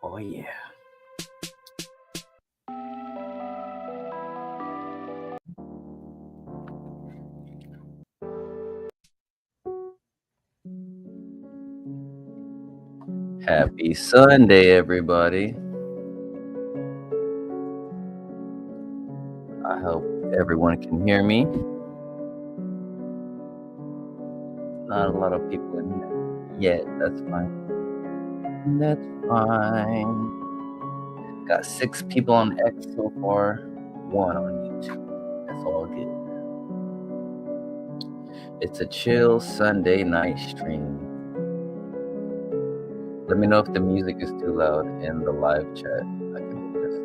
Oh yeah. Happy Sunday, everybody. I hope everyone can hear me. Not a lot of people in here yet. That's fine. That's fine. Got 6 people on X so far, 1 on YouTube. That's all good. It's a chill Sunday night stream. Let me know if the music is too loud in the live chat. I can just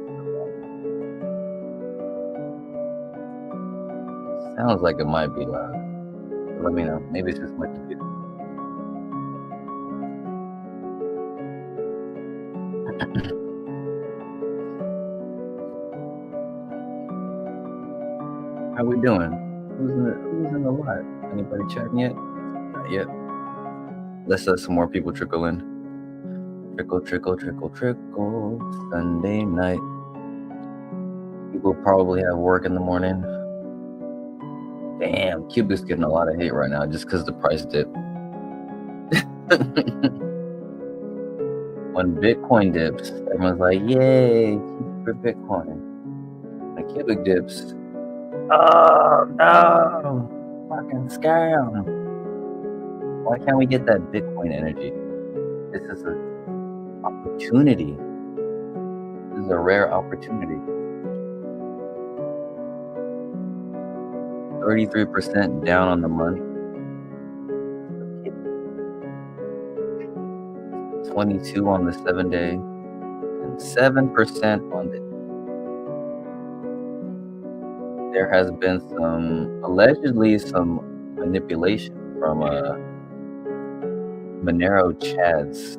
sounds like it might be loud. But let me know. Maybe it's just my computer. How we doing? Who's in the live? Anybody chatting yet? Not yet. Let's let some more people trickle in. Trickle, trickle, trickle, trickle. Sunday night. People probably have work in the morning. Damn, Qubic's getting a lot of hate right now just because the price dipped. When Bitcoin dips, everyone's like, yay, for Bitcoin. When Qubic dips, oh no, fucking scam. Why can't we get that Bitcoin energy? This is an opportunity. This is a rare opportunity. 33% down on the month. 22 on the 7-day. And 7% on the... There has been allegedly some manipulation from Monero Chads.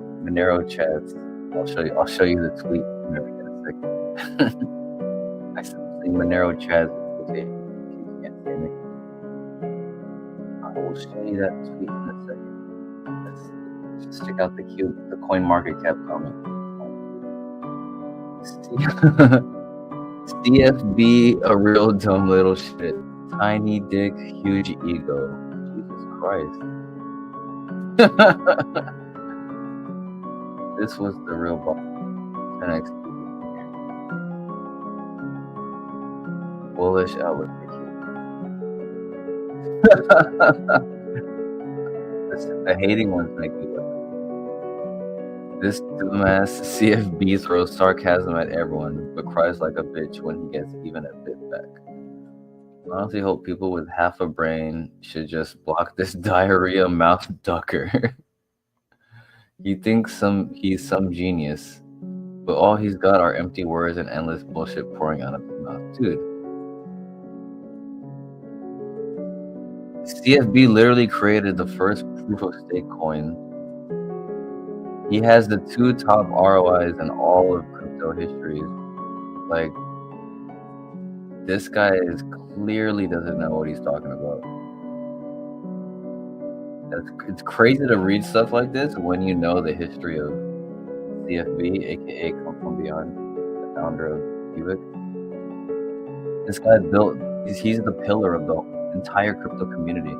I'll show you the tweet in a second. I see Monero Chads. You can't see me. I will show you that tweet in a second. Let's just check out the CoinMarketCap comment. CFB, a real dumb little shit. Tiny dick, huge ego. Jesus Christ. This was the real boss. 10x. Bullish outlook for the hating ones make me laugh. This dumbass CFB throws sarcasm at everyone, but cries like a bitch when he gets even a bit back. I honestly hope people with half a brain should just block this diarrhea mouth ducker. He thinks he's some genius, but all he's got are empty words and endless bullshit pouring out of his mouth. Dude. CFB literally created the first proof of stake coin. He has the 2 top ROIs in all of crypto history. Like, this guy clearly doesn't know what he's talking about. It's crazy to read stuff like this when you know the history of CFB, aka Come From Beyond, the founder of Qubic. This guy he's the pillar of the entire crypto community.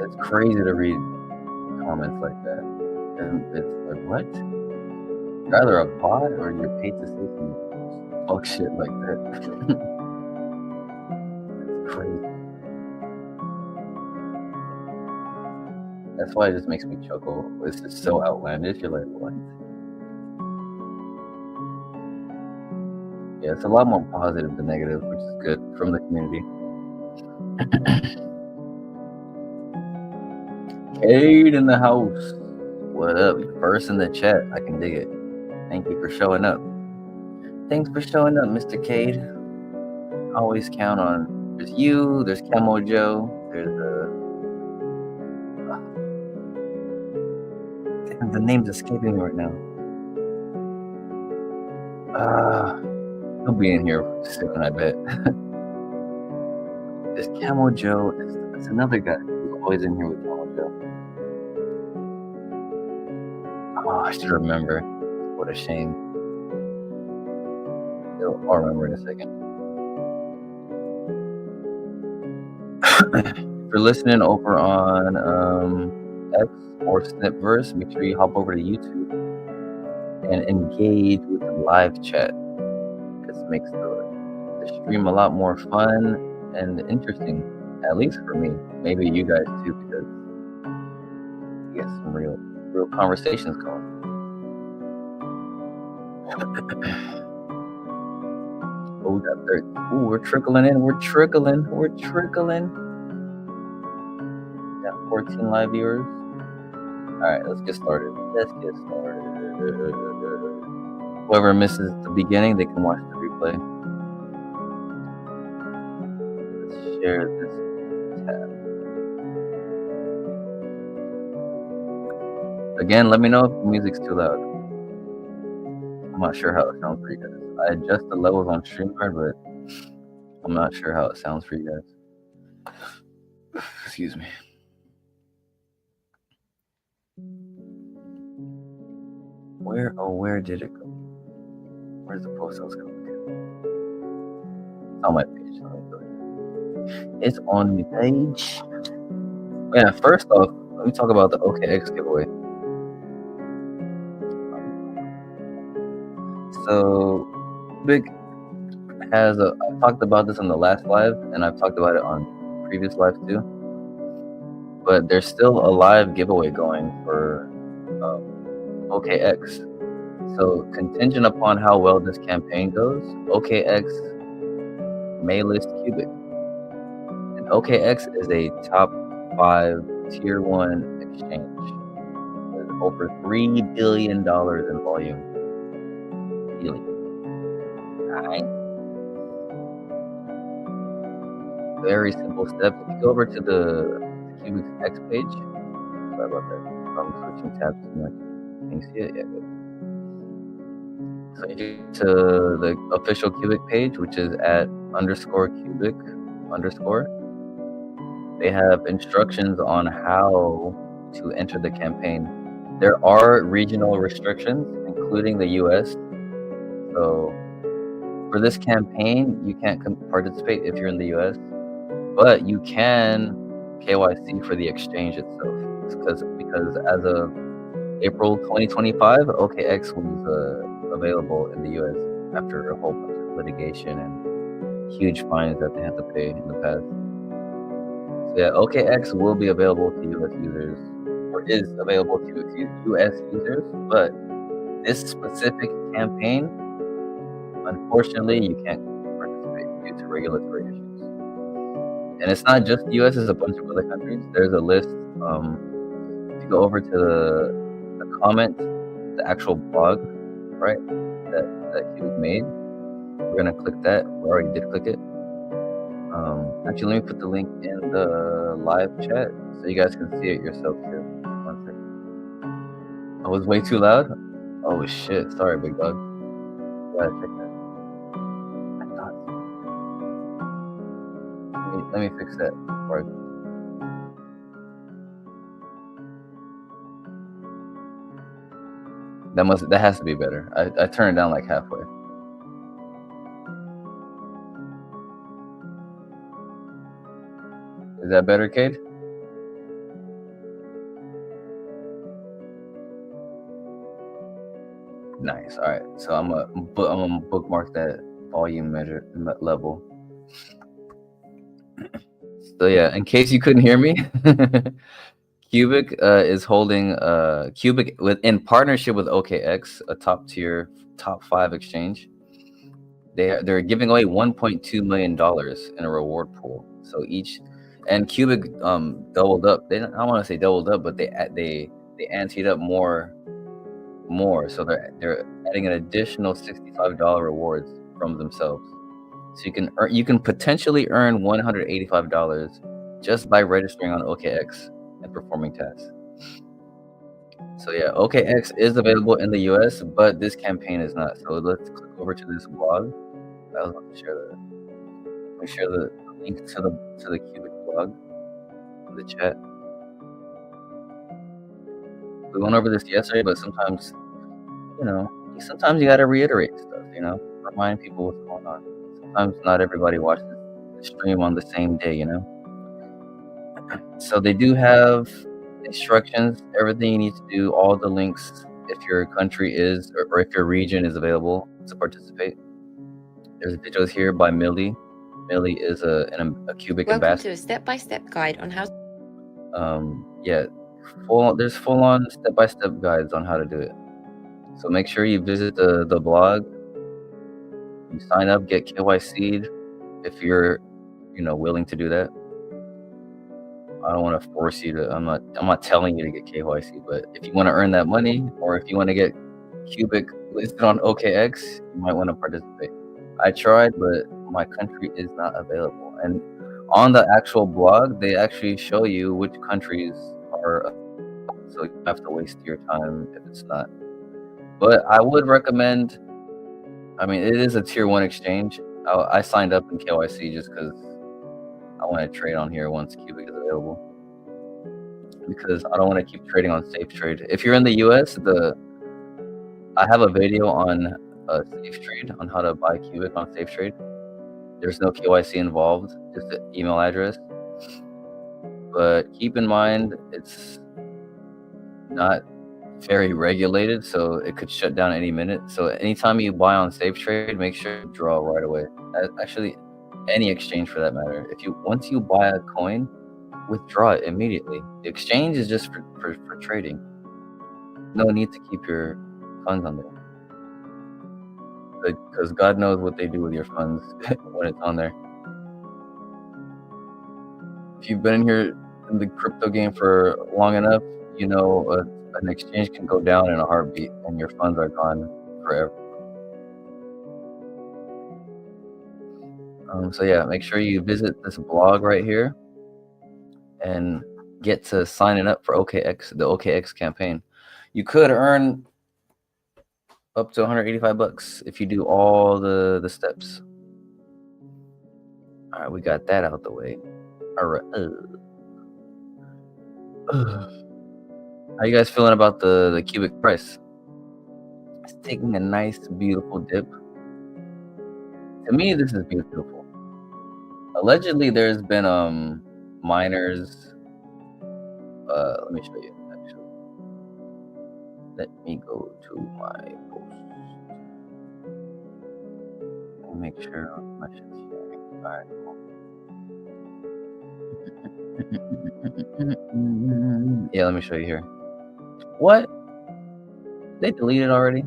It's crazy to read comments like that. And it's like, what? You're either a bot or you're paid to say some fuck shit like that. It's crazy. That's why it just makes me chuckle. It's just so outlandish. You're like, what? Yeah, it's a lot more positive than negative, which is good from the community. Cade in the house. What up? You're first in the chat. I can dig it. Thank you for showing up. Thanks for showing up, Mr. Cade. Always count on. There's you. There's Camo Joe. There's the name's escaping me right now. He'll be in here soon, I bet. There's Camo Joe. It's another guy who's always in here with Camo Joe. Oh, I should remember. What a shame. I'll remember in a second. If you're listening over on X or Snipverse, make sure you hop over to YouTube and engage with the live chat. This makes the stream a lot more fun and interesting, at least for me. Maybe you guys too, because you get some real conversations going. Oh, we got 30. Ooh, we're trickling in. We're trickling. Got 14 live viewers. All right, let's get started. Whoever misses the beginning, they can watch the replay. Let's share this tab. Again, let me know if the music's too loud. I'm not sure how it sounds for you guys. I adjust the levels on StreamYard, but I'm not sure how it sounds for you guys. Excuse me. Where did it go? Where's the post I was going to look at? It's on my page. It's on the page. Yeah, first off, let me talk about the OKX giveaway. So, Qubic has I talked about this in the last live, and I've talked about it on previous lives too. But there's still a live giveaway going for OKX. So, contingent upon how well this campaign goes, OKX may list Qubic. And OKX is a top 5 tier 1 exchange with over $3 billion in volume. Really. Right. Very simple steps. If you go over to the Qubic X page, sorry about that. I'm switching tabs too much. Can you see it? Yeah, good. So you go to the official Qubic page, which is at _Qubic_. They have instructions on how to enter the campaign. There are regional restrictions, including the US. So for this campaign, you can't participate if you're in the US, but you can KYC for the exchange itself. Because as of April 2025, OKX was available in the US after a whole bunch of litigation and huge fines that they had to pay in the past. So yeah, OKX will be available to US users, or is available to US users, but this specific campaign, unfortunately, you can't participate due to regulatory issues. And it's not just the US, it's a bunch of other countries. There's a list. If you go over to the comment, the actual blog, right, that Qubic made, we're gonna click that. We already did click it. Actually, let me put the link in the live chat so you guys can see it yourself too. 1 second. I was way too loud? Oh shit, sorry, big dog. Gotta check that. I thought so. Let me fix that before that has to be better. I turned it down like halfway. Is that better, Cade? Nice. All right. So I'm gonna bookmark that volume level. So yeah, in case you couldn't hear me, Qubic is holding Qubic in partnership with OKX, a top 5 exchange. They're giving away $1.2 million in a reward pool. So and Qubic doubled up. I don't want to say doubled up, but they anteed up more. So they're adding an additional $65 rewards from themselves. So you can potentially earn $185 just by registering on OKX and performing tasks. So yeah, OKX is available in the US, but this campaign is not. So let's click over to this blog. I was about to share that. Let me share the link to the Qubic blog in the chat. We went over this yesterday, but sometimes, sometimes you gotta reiterate stuff, remind people what's going on. Sometimes not everybody watches the stream on the same day, So they do have instructions, everything you need to do, all the links, if your country is, or if your region is available to participate. There's videos here by Millie. Millie is a Qubic Welcome ambassador. to a step-by-step guide on how. Yeah, there's full-on step-by-step guides on how to do it. So make sure you visit the blog. You sign up, get KYC'd if you're, willing to do that. I don't want to force you to. I'm not telling you to get KYC, but if you want to earn that money, or if you want to get Qubic listed on OKX, you might want to participate. I tried, but my country is not available. And on the actual blog, they actually show you which countries are, so you have to waste your time if it's not. But I would recommend. I mean, it is a tier 1 exchange. I signed up in KYC just because I want to trade on here once Qubic is available, because I don't want to keep trading on SafeTrade. If you're in the US, I have a video on SafeTrade on how to buy Qubic on SafeTrade. There's no KYC involved, just the email address. But keep in mind, it's not very regulated, so it could shut down any minute. So anytime you buy on SafeTrade, make sure you draw right away. Actually, any exchange for that matter. Once you buy a coin, withdraw it immediately. The exchange is just for trading. No need to keep your funds on there, because God knows what they do with your funds when it's on there. If you've been in here in the crypto game for long enough, an exchange can go down in a heartbeat and your funds are gone forever. So yeah, make sure you visit this blog right here and get to signing up for OKX, the OKX campaign. You could earn up to $185 if you do all the steps. All right, we got that out the way. All right. How you guys feeling about the Qubic price? It's taking a nice, beautiful dip. To me, this is beautiful. Allegedly, there's been miners. Let me show you. Actually, let me go to my post. Let me make sure my shit's sharing. All right, cool. Yeah, let me show you here. What? They deleted already?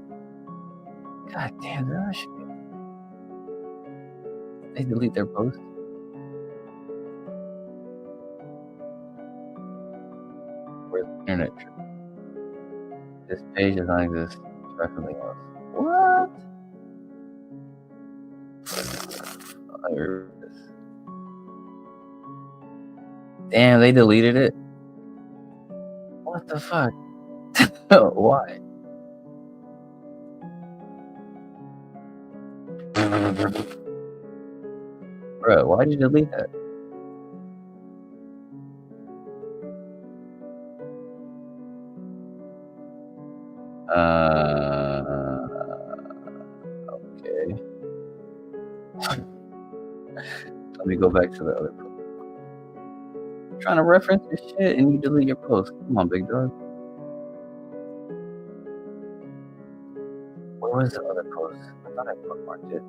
God damn, that shit. They delete their post? Where's the internet? This page does not exist. Try something else. What? Damn, they deleted it? What the fuck? Why? Bro, why'd you delete that? Okay. Let me go back to the other post. I'm trying to reference your shit and you delete your post. Come on, big dog. Where was the other post? I thought I bookmarked it.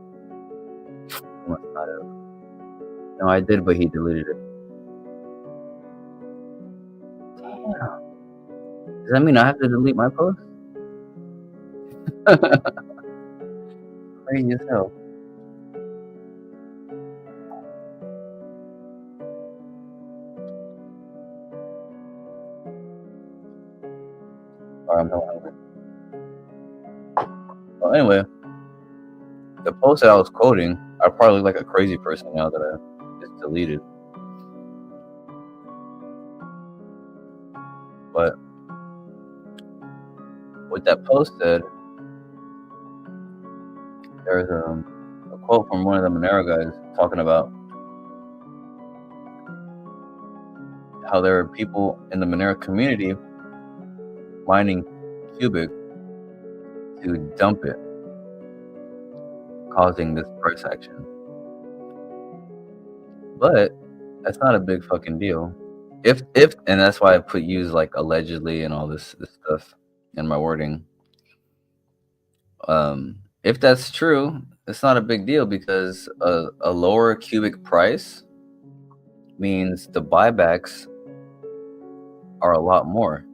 I must not have. No, I did, but he deleted it. Damn. Does that mean I have to delete my post? Crazy as hell. I'm no hungry. Well, anyway, the post that I was quoting, I probably look like a crazy person now that I just deleted. But what that post said, there's a quote from one of the Monero guys talking about how there are people in the Monero community mining Qubic to dump it, causing this price action. But that's not a big fucking deal. If and that's why I use like allegedly and all this stuff in my wording. If that's true, it's not a big deal because a lower Qubic price means the buybacks are a lot more.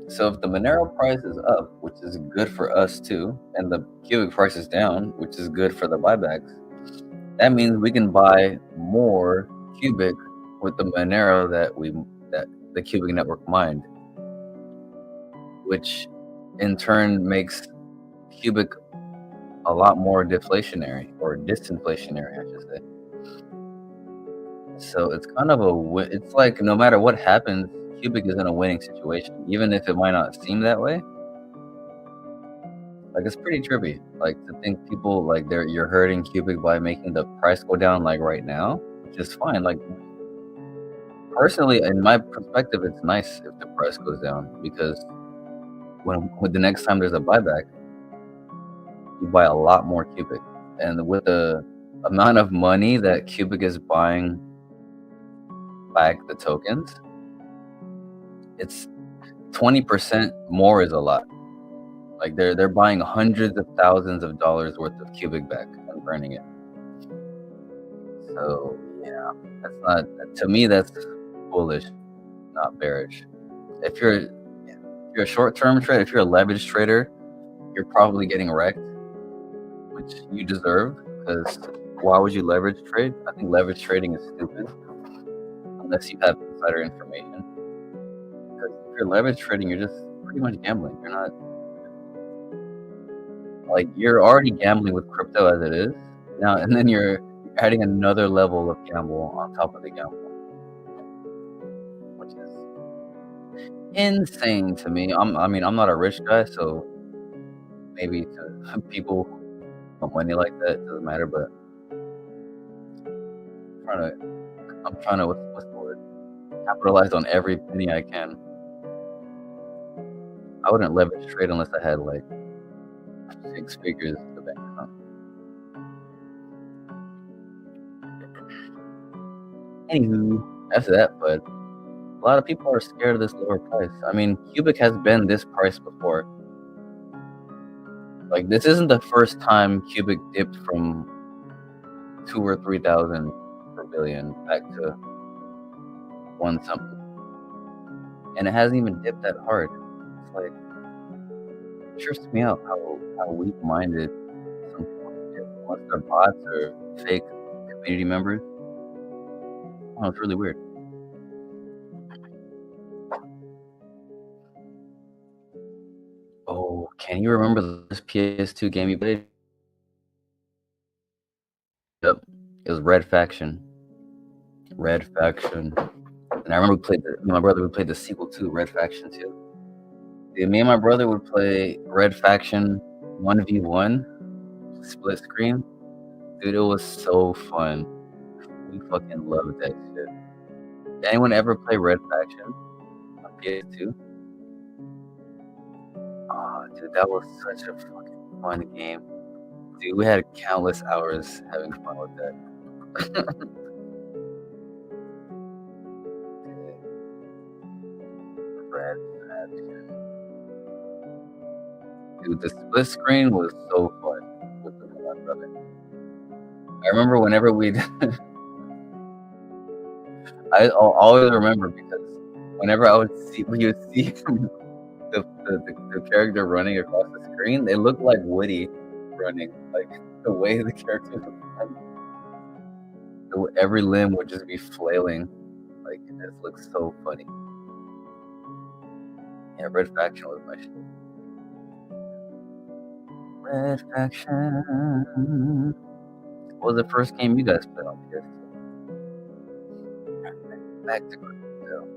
So if the Monero price is up, which is good for us too, and the Qubic price is down, which is good for the buybacks, that means we can buy more Qubic with the Monero that the Qubic network mined, which in turn makes Qubic a lot more deflationary or disinflationary, I should say. So it's kind of it's like no matter what happens, Qubic is in a winning situation, even if it might not seem that way. Like it's pretty trippy, like to think people like you're hurting Qubic by making the price go down like right now, which is fine. Like personally, in my perspective, it's nice if the price goes down because when the next time there's a buyback, you buy a lot more Qubic, and with the amount of money that Qubic is buying back the tokens, it's 20% more is a lot. Like they're buying hundreds of thousands of dollars worth of Qubic back and burning it. So yeah, that's not, to me, that's bullish, not bearish. If you're a short-term trader, if you're a leverage trader, you're probably getting wrecked, which you deserve, because why would you leverage trade? I think leverage trading is stupid unless you have insider information. Because if you're leverage trading, you're just pretty much gambling. You're not, like, you're already gambling with crypto as it is now, and then you're adding another level of gamble on top of the gamble, which is insane to me. I'm not a rich guy, so maybe to people with money like that, it doesn't matter. But I'm trying to what's the word? Capitalize on every penny I can. I wouldn't leverage trade unless I had like 6 figures in the bank account. Anywho, after that, but a lot of people are scared of this lower price. I mean, Qubic has been this price before. Like, this isn't the first time Qubic dipped from 2,000 or 3,000 per billion back to 1 something, and it hasn't even dipped that hard. It's like, it trips me out how weak-minded some people get, unless they're bots or fake community members. Oh, it's really weird. Oh, can you remember this PS2 game you played? Yep, it was Red Faction. Red Faction. And I remember my brother would play the sequel to Red Faction 2. Dude, me and my brother would play Red Faction 1v1 split screen. Dude, it was so fun. We fucking loved that shit. Did anyone ever play Red Faction on PS2? Oh, dude, that was such a fucking fun game. Dude, we had countless hours having fun with that. Red Faction. Dude, the split screen was so fun with my brother. I remember whenever I'll always remember, because whenever we would see the character running across the screen, they looked like Woody running. Like, the way the character was running, every limb would just be flailing. Like, it just looks so funny. Yeah, Red Faction was my shit. Red Faction. What was the first game you guys played on PS2? Back to crypto.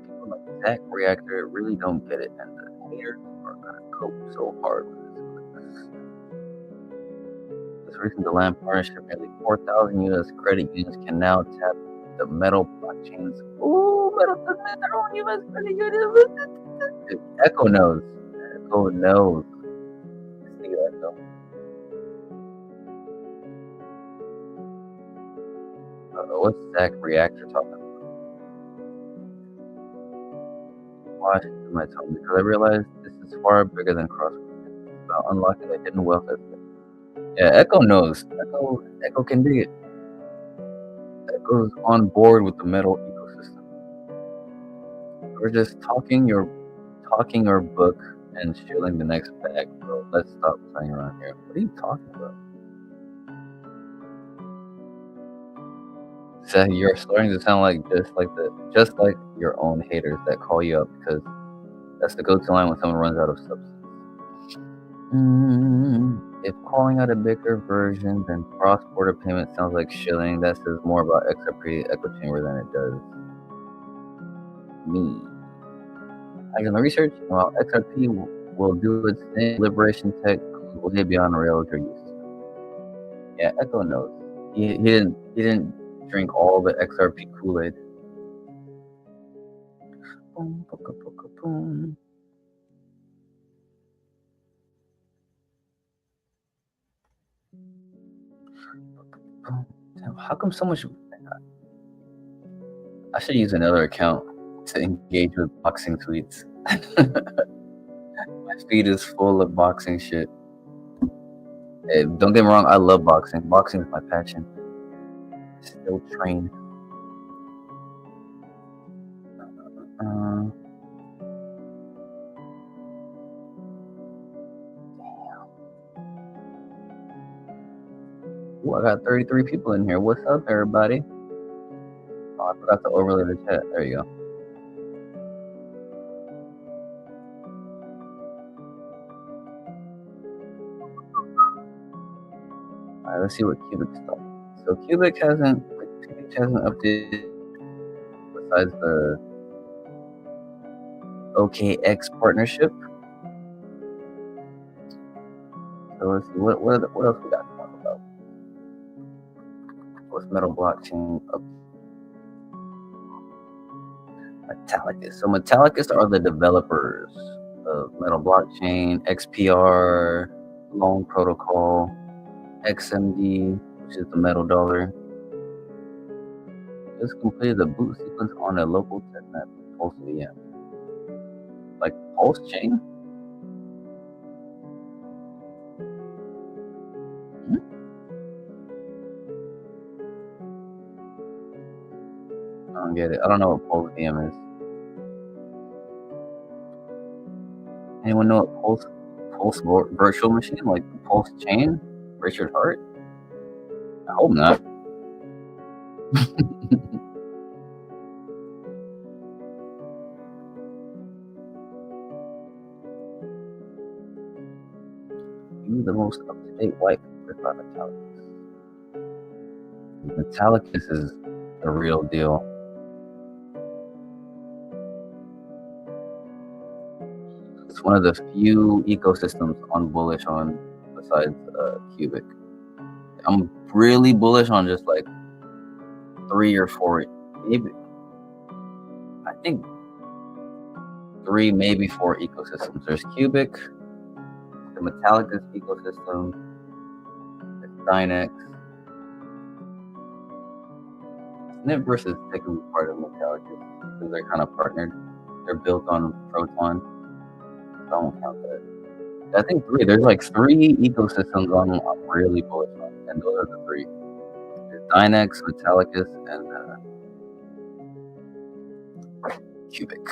People like Zach Reactor really don't get it, and the haters are gonna cope so hard with this. This recent Delam partnership, nearly 4,000 US credit unions can now tap the metal blockchains. Ooh, metal doesn't have their own US credit union. Echo knows. Echo knows. See Echo. What's Zach Reactor talking about? Why should my tongue? Because I realized this is far bigger than cross-border. It's about unlocking the hidden wealth. Yeah, Echo knows. Echo can dig it. Echo's on board with the metal ecosystem. We're just talking your book and shilling the next bag, bro. Let's stop playing around here. What are you talking about? So you're starting to sound like just like your own haters that call you up because that's the go-to line when someone runs out of substance. If calling out a bigger version than cross-border payment sounds like shilling, that says more about XRP echo chamber than it does me. I done the research. Well, XRP will do its thing. Liberation tech way beyond rails are used to. Yeah, Echo knows. He didn't drink all the XRP Kool-Aid. Boom, boom, boom, boom. Damn, how come so much? I should use another account to engage with boxing tweets. My feed is full of boxing shit. Hey, don't get me wrong, I love boxing. Boxing is my passion. I still train. Damn. Ooh, I got 33 people in here. What's up, everybody? Oh, I forgot to overlay the chat. There you go. Alright, let's see what Qubic's done. So Qubic hasn't updated besides the OKX partnership. So let's see what else we got to talk about. What's metal blockchain up? Metallicus. So Metallicus are the developers of metal blockchain, XPR, loan protocol, XMD, which is the metal dollar. Just completed the boot sequence on a local testnet with Pulse VM. Like Pulse chain? I don't get it. I don't know what Pulse VM is. Anyone know what Pulse virtual machine, like Pulse chain? Richard Hart? I hope not. You the most up-to-date white paper about Metallicus. Metallicus is the real deal. It's one of the few ecosystems I'm bullish on besides Qubic. I'm really bullish on just like 3 or 4, maybe. I think 3, maybe 4 ecosystems. There's Qubic, the Metallicus ecosystem, there's Dynex. Snipverse is technically part of Metallicus because they're kind of partnered. They're built on Proton. So I won't count that. I think 3. There's like 3 ecosystems I'm really bullish on, and those are the 3. There's Dynex, Metallicus, and Qubic.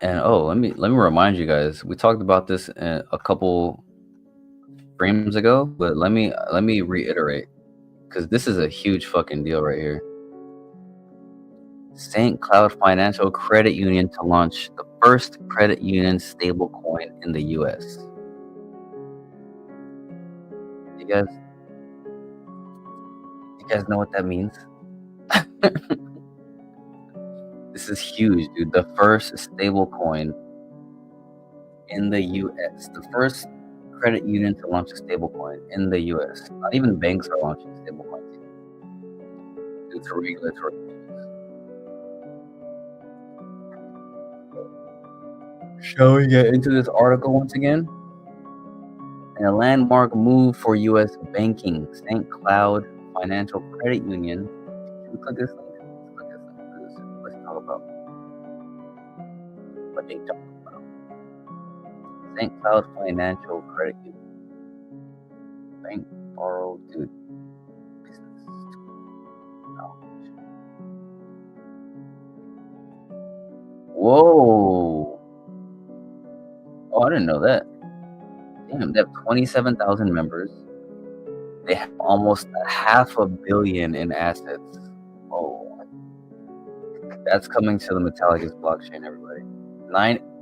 And oh, let me remind you guys. We talked about this a couple frames ago, but let me reiterate because this is a huge fucking deal right here. St. Cloud Financial Credit Union to launch the first credit union stablecoin in the U.S. You guys know what that means? This is huge, dude. The first stablecoin in the U.S. The first credit union to launch a stablecoin in the U.S. Not even banks are launching stablecoins due to regulatory issues. Shall we get into this article once again? In a landmark move for U.S. banking, St. Cloud Financial Credit Union. Should we click this link? Let's talk about what they talk about. St. Cloud Financial Credit Union. Bank borrow dude. Business. Whoa. Oh, I didn't know that. Damn, they have 27,000 members. They have almost $500 million in assets. Oh, that's coming to the Metallicus blockchain, everybody.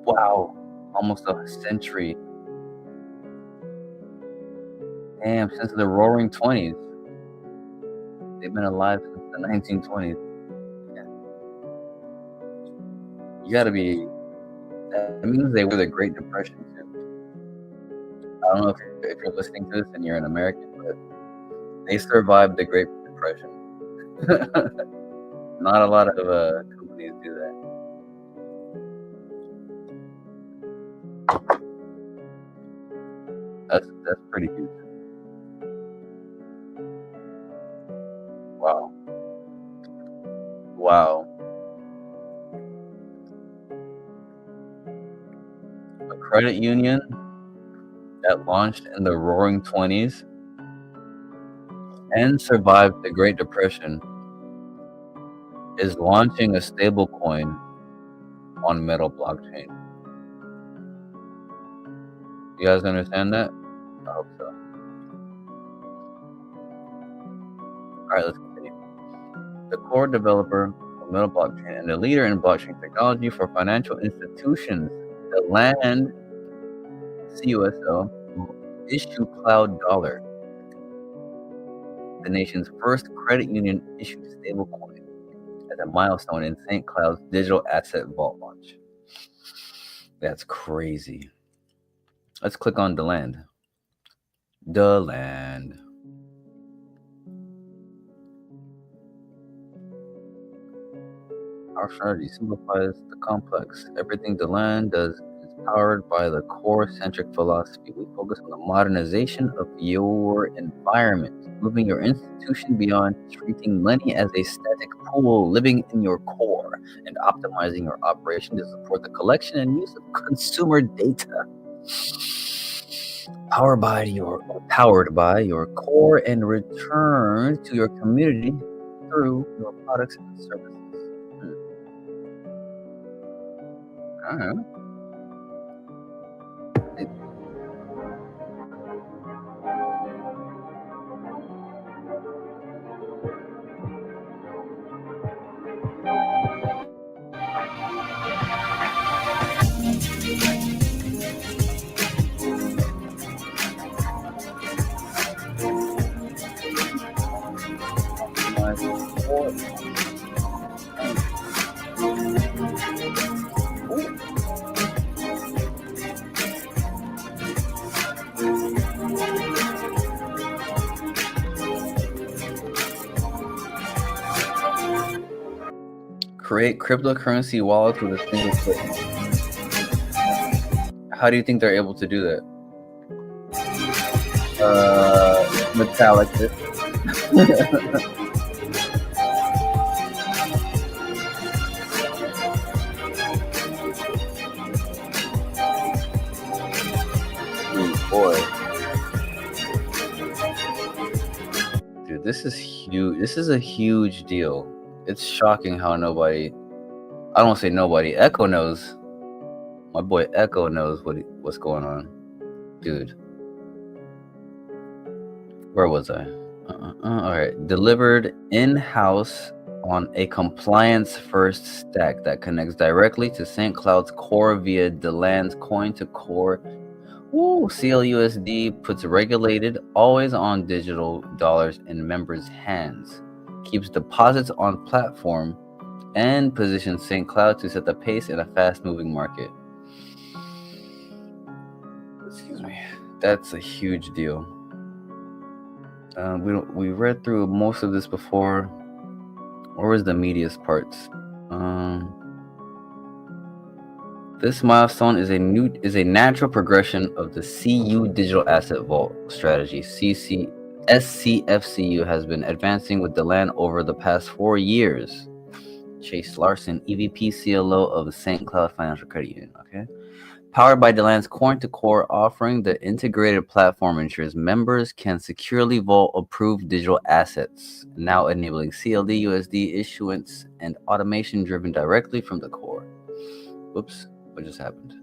Wow, almost a century. Damn, since the Roaring 20s. They've been alive since the 1920s. Yeah. You gotta be. That means they were the Great Depression too. I don't know if you're listening to this and you're an American, but they survived the Great Depression. Not a lot of companies do that. That's pretty huge. Wow. A credit union that launched in the Roaring 20s and survived the Great Depression is launching a stablecoin on Metal blockchain. You guys understand that? I hope so. Alright, let's continue. The core developer of Metal blockchain and the leader in blockchain technology for financial institutions, the Land CUSO, will issue Cloud Dollar, the nation's first credit union issued stablecoin, as a milestone in St. Cloud's digital asset vault launch. That's crazy. Let's click on the land. The land. Our strategy simplifies the complex. Everything the land does is powered by the core-centric philosophy. We focus on the modernization of your environment, moving your institution beyond treating money as a static pool, living in your core, and optimizing your operation to support the collection and use of consumer data. Powered by your core and return to your community through your products and services. Create cryptocurrency wallets with a single click. How do you think they're able to do that? Metallicus. Boy. Dude, this is huge. This is a huge deal. It's shocking how nobody, I don't want to say nobody, Echo knows. My boy Echo knows what's going on. Dude. Where was I? Alright. Delivered in-house on a compliance-first stack that connects directly to St. Cloud's core via Deland's coin-to-core. CLUSD puts regulated, always-on digital dollars in members' hands, keeps deposits on platform, and positions St. Cloud to set the pace in a fast-moving market. Excuse me. That's a huge deal. We read through most of this before. Where was the meatiest parts? This milestone is a natural progression of the CU Digital Asset Vault strategy. SCFCU has been advancing with Deland over the past 4 years. Chase Larson, EVP CLO of the St. Cloud Financial Credit Union. Okay. Powered by Deland's coin-to-core offering, the integrated platform ensures members can securely vault approved digital assets, now enabling CLD USD issuance and automation driven directly from the core. Whoops, what just happened?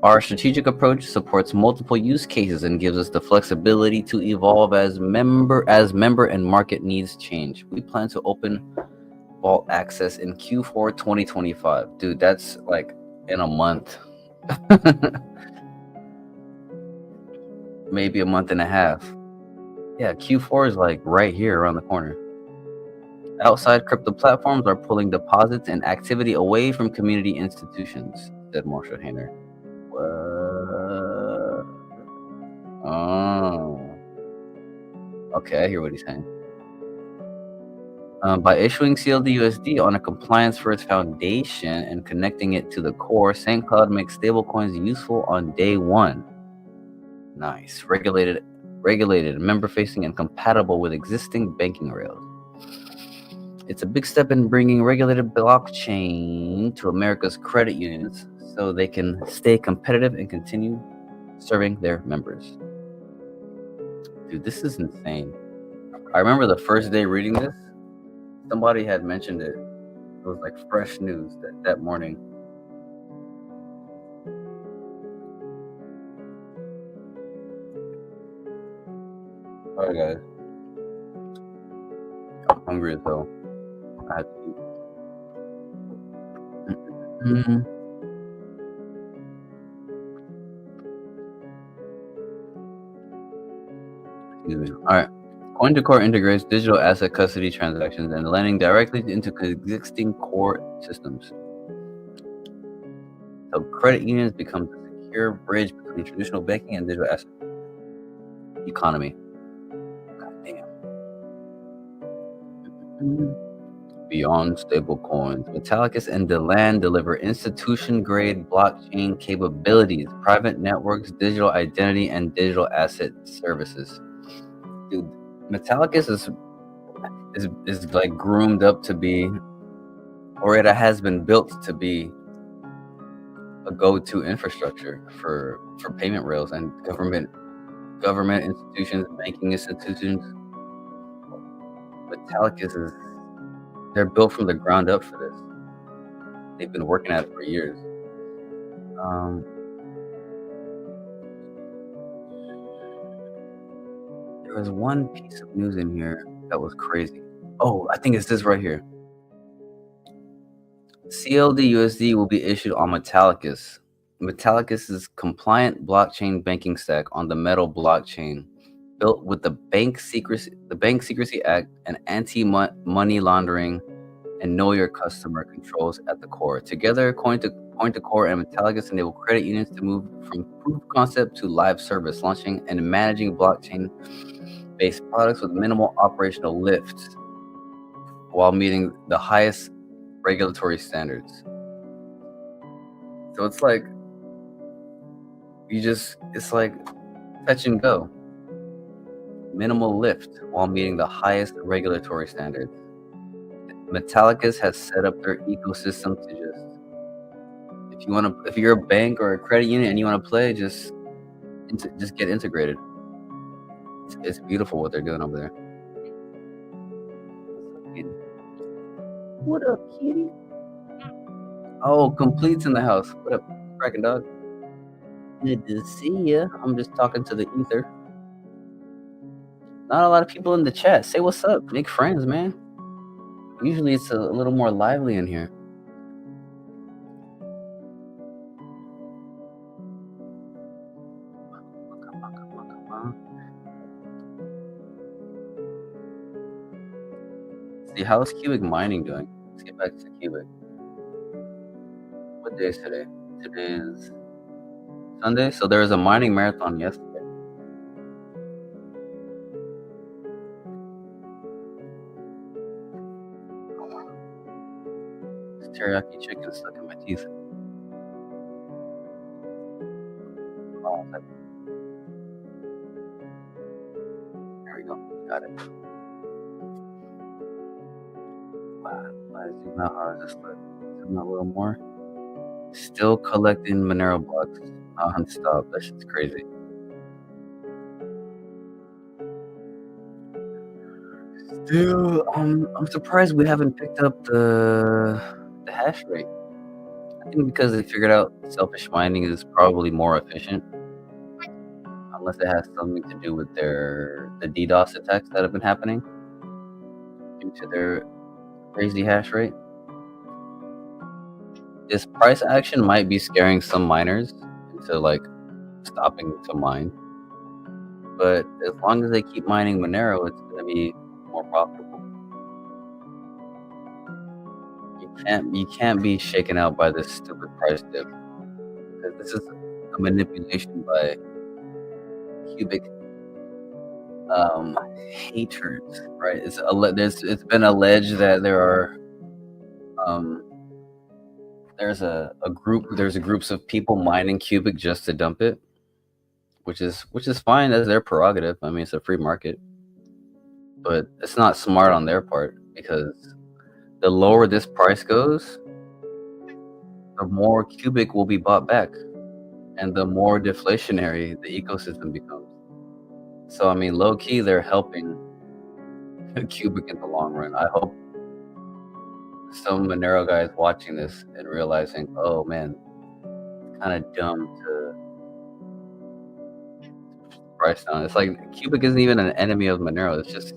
Our strategic approach supports multiple use cases and gives us the flexibility to evolve as member and market needs change. We plan to open vault access in Q4 2025. Dude, that's like in a month. Maybe a month and a half. Yeah, Q4 is like right here around the corner. Outside crypto platforms are pulling deposits and activity away from community institutions, said Marshall Hayner. Oh. Okay, I hear what he's saying. By issuing CLD-USD on a compliance-first foundation and connecting it to the core, St. Cloud makes stablecoins useful on day one. Nice. Regulated, member-facing, and compatible with existing banking rails. It's a big step in bringing regulated blockchain to America's credit unions so they can stay competitive and continue serving their members. Dude, this is insane. I remember the first day reading this, somebody had mentioned it. It was like fresh news that morning. Alright, guys. I'm hungry as hell. I had to eat. Excuse me. Alright. Coin-to-core integrates digital asset custody transactions and lending directly into existing core systems. So credit unions become the secure bridge between traditional banking and digital asset economy. God damn. Beyond stablecoins, Metallicus and Deland deliver institution-grade blockchain capabilities, private networks, digital identity, and digital asset services. Dude, Metallicus is like groomed up to be, or it has been built to be, a go-to infrastructure for payment rails and government institutions, banking institutions. Metallicus they're built from the ground up for this. They've been working at it for years. There was one piece of news in here that was crazy. Oh, I think it's this right here. CLD USD will be issued on Metallicus. Metallicus' compliant blockchain banking stack on the Metal blockchain, built with the Bank Secrecy Act and anti-money laundering and know your customer controls at the core. Together, Coin-to-Core and Metallicus enable credit unions to move from proof of concept to live service, launching and managing blockchain-based products with minimal operational lift while meeting the highest regulatory standards. So it's like it's like touch and go. Minimal lift while meeting the highest regulatory standards. Metallicus has set up their ecosystem to if you're a bank or a credit union and you want to play, just get integrated. It's beautiful what they're doing over there. What up, kitty? Oh, Complete's in the house. What up, cracking dog? Good to see ya. I'm just talking to the ether. Not a lot of people in the chat. Say what's up. Make friends, man. Usually it's a little more lively in here. See, how's Qubic mining doing? Let's get back to Qubic. What day is today? Today is Sunday. So there was a mining marathon yesterday. This teriyaki chicken stuck in my teeth. Oh, there we go. Got it. Zoom out. How does this look? Zoom out a little more. Still collecting Monero blocks non-stop. That shit's crazy. Still, I'm surprised we haven't picked up the hash rate. I think because they figured out selfish mining is probably more efficient, unless it has something to do with the DDoS attacks that have been happening due to their crazy hash rate. This price action might be scaring some miners into like stopping to mine, but as long as they keep mining Monero, it's going to be more profitable. You can't be shaken out by this stupid price dip, because this is a manipulation by Qubic haters, right? It's been alleged that there's groups of people mining Qubic just to dump it, which is fine. That's their prerogative. I mean, it's a free market, but it's not smart on their part, because the lower this price goes, the more Qubic will be bought back, and the more deflationary the ecosystem becomes. So I mean, low key, they're helping Qubic in the long run. I hope some Monero guys watching this and realizing, oh man, it's kind of dumb to price down. It's like Qubic isn't even an enemy of Monero. It's just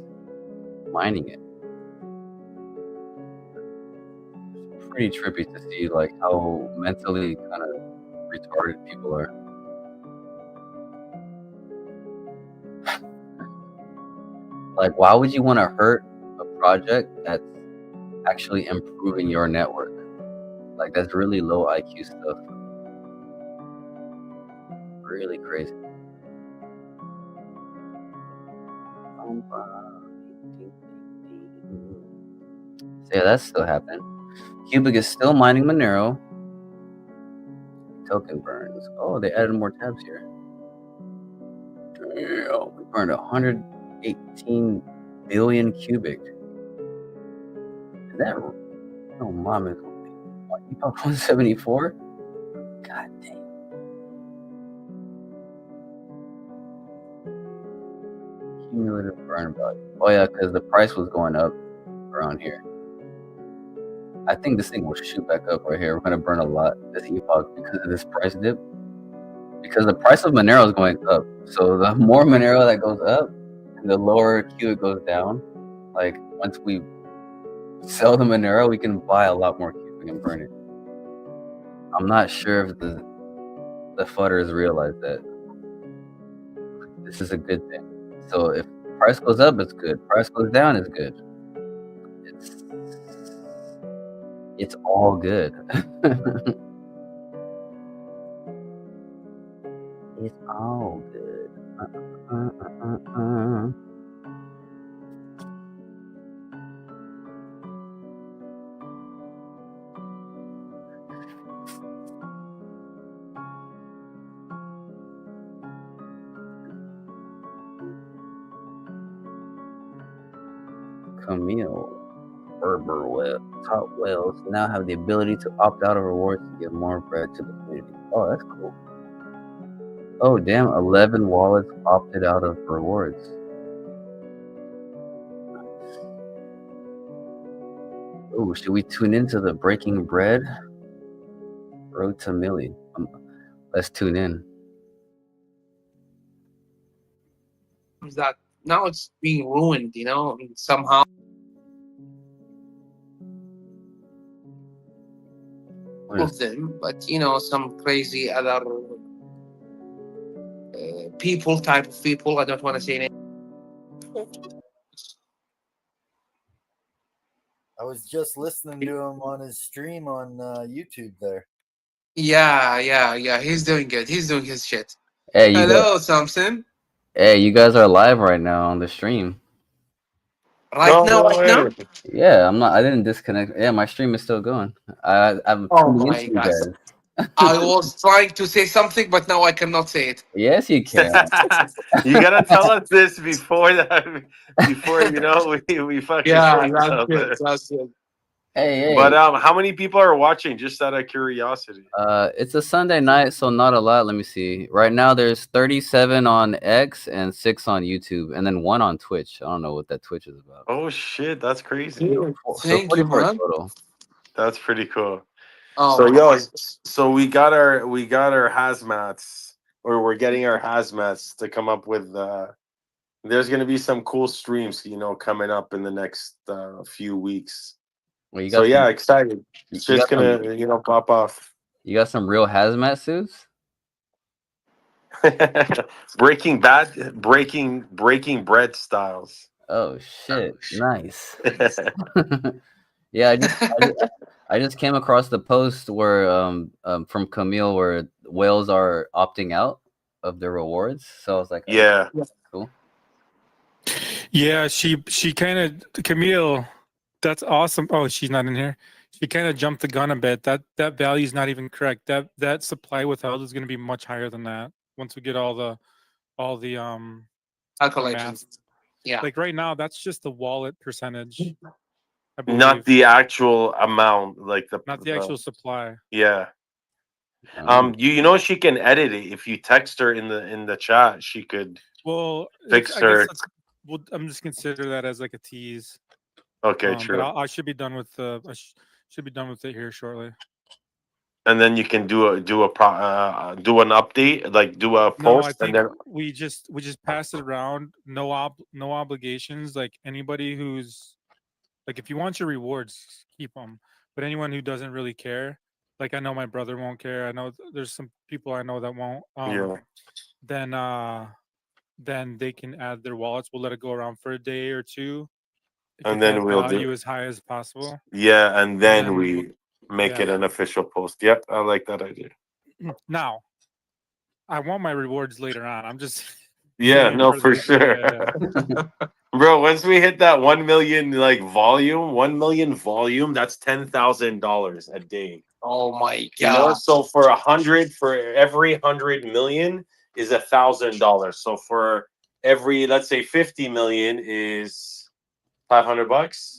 mining it. It's pretty trippy to see like how mentally kind of retarded people are. Like, why would you want to hurt a project that's actually improving your network? Like, that's really low IQ stuff. Really crazy. So yeah, that's still happening. Qubic is still mining Monero. Token burns. Oh, they added more tabs here. Damn, we burned 118 billion Qubic. Is that? Oh, mom is. What, you bought 174? God damn. Cumulative burn value. Oh yeah, because the price was going up around here. I think this thing will shoot back up right here. We're gonna burn a lot this epoch because of this price dip. Because the price of Monero is going up. So the more Monero that goes up, and the lower Q it goes down. Like, once we sell the Monero, we can buy a lot more Q and burn it. I'm not sure if the FUDers realize that this is a good thing. So if price goes up, it's good. Price goes down, it's good. It's all good. It's all good. Camille. Top whales now have the ability to opt out of rewards to give more bread to the community. Oh, that's cool. Oh, damn, 11 wallets opted out of rewards. Oh, should we tune into the Breaking Bread Road to Millie? Let's tune in. That now it's being ruined, you know, somehow. Of them, but you know, some crazy other type of people. I don't want to say anything. I was just listening to him on his stream on YouTube there. Yeah. He's doing good. He's doing his shit. Hey, Hello, Samson. you guys are live right now on the stream. Right now, right now. Yeah, I'm not. I didn't disconnect. Yeah, my stream is still going. I'm Oh tuning my into you god. guys. I was trying to say something, but now I cannot say it. Yes, you can. You gotta tell us this before that, before we fucking Yeah, say that's something. good. That's good. Hey, But how many people are watching? Just out of curiosity. it's a Sunday night, so not a lot. Let me see. Right now, there's 37 on X and 6 on YouTube, and then 1 on Twitch. I don't know what that Twitch is about. Oh shit, that's crazy. Dude, So thank you, 44 man. total. That's pretty cool. Oh, So my yo, God. so we got our hazmats, or we're getting our hazmats to come up with. There's gonna be some cool streams, coming up in the next few weeks. Well, So yeah, excited. It's you just got some, gonna pop off. you got some real hazmat suits. Breaking bread styles. Oh shit! Nice. Yeah, I just came across the post where from Camille where whales are opting out of their rewards. So I was like, oh, Yeah. cool. Yeah, she kind of Camille. That's awesome. Oh, she's not in here. She kind of jumped the gun a bit. That value is not even correct. That supply withheld is going to be much higher than that once we get all the Calculations. math. Yeah. Like right now, that's just the wallet percentage. I believe. Not the actual amount, like not the actual supply. Yeah. You know she can edit it. If you text her in the chat, she could fix her. Well, I'm just consider that as like a tease. Okay, true. But I should be done with should be done with it here shortly. And then you can do an update, like do a post. No, I think and then we just pass it around. No obligations. Like anybody who's like, if you want your rewards, keep them. But anyone who doesn't really care, like I know my brother won't care. I know there's some people I know that won't. Then they can add their wallets. We'll let it go around for a day or two. And then we'll value as high as possible. Yeah, and then we make it an official post. Yep, I like that idea. Now, I want my rewards later on. I'm just for sure. Bro, once we hit that 1 million volume, 1 million volume, that's $10,000 a day. Oh my god! So for every 100 million is $1,000. So for every, let's say 50 million is $500.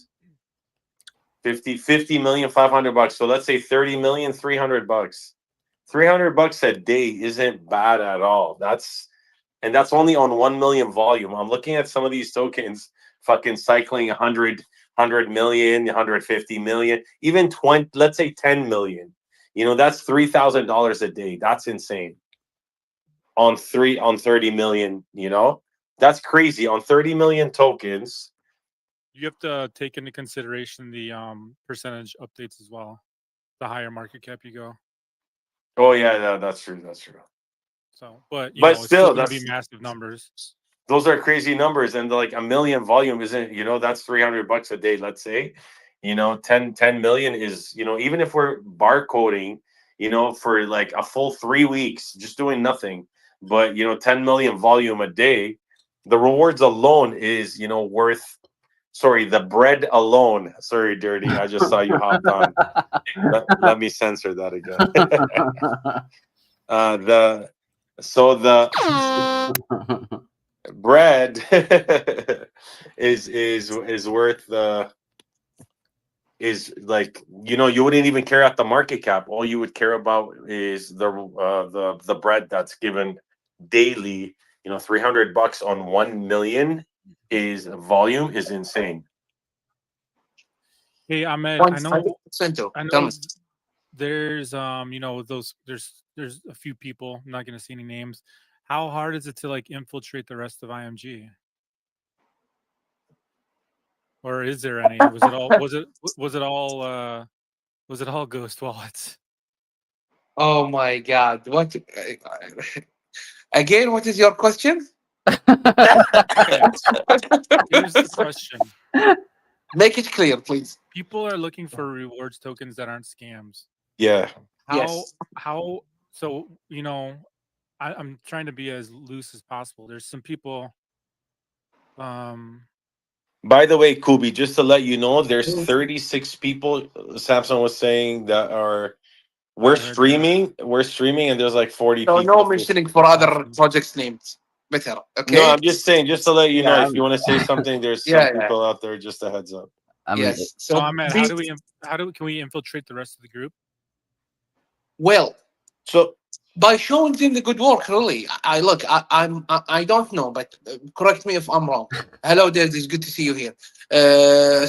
50 million, $500. So let's say 30 million, $300. $300 a day isn't bad at all. That's only on 1 million volume. I'm looking at some of these tokens fucking cycling 100 million, 150 million, even 20, let's say 10 million. That's $3,000 a day. That's insane. On 30 million, that's crazy. On 30 million tokens. You have to take into consideration the percentage updates as well. The higher market cap you go. Oh yeah, that's true. So, but still, it's still going to be massive numbers. Those are crazy numbers, and like a million volume isn't. That's $300 a day. Let's say, 10 million is, even if we're barcoding, for like a full 3 weeks, just doing nothing, but 10 million volume a day, the rewards alone is worth. Sorry, the bread alone. Sorry, Dirty. I just saw you hopped on. Let me censor that again. The bread is worth is like, you wouldn't even care at the market cap. All you would care about is the bread that's given daily. $300 on 1 million is volume is insane. Hey, Ahmed, I know there's there's a few people, I'm not going to see any names. How hard is it to like infiltrate the rest of IMG? Or is there any? Was it all ghost wallets? Oh my god! What? Again, what is your question? Here's the question. Make it clear, please. People are looking for rewards tokens that aren't scams. Yeah. Yes. how so I'm trying to be as loose as possible. There's some people By the way, Kubi, just to let you know, there's 36 people. Samson was saying that are I heard that. We're streaming, and there's like 40 So no people. mentioning for other Awesome. projects names. Better. No, Okay. I'm just saying, just to let you know, Yeah. if you want to say something, there's some Yeah. Yeah. people out there. Just a heads up. I mean, Yes. So So Ahmed, be- can we infiltrate the rest of the group? well, So by showing them the good work, really. I look. I don't know, but correct me if I'm wrong. Hello there. It's good to see you here.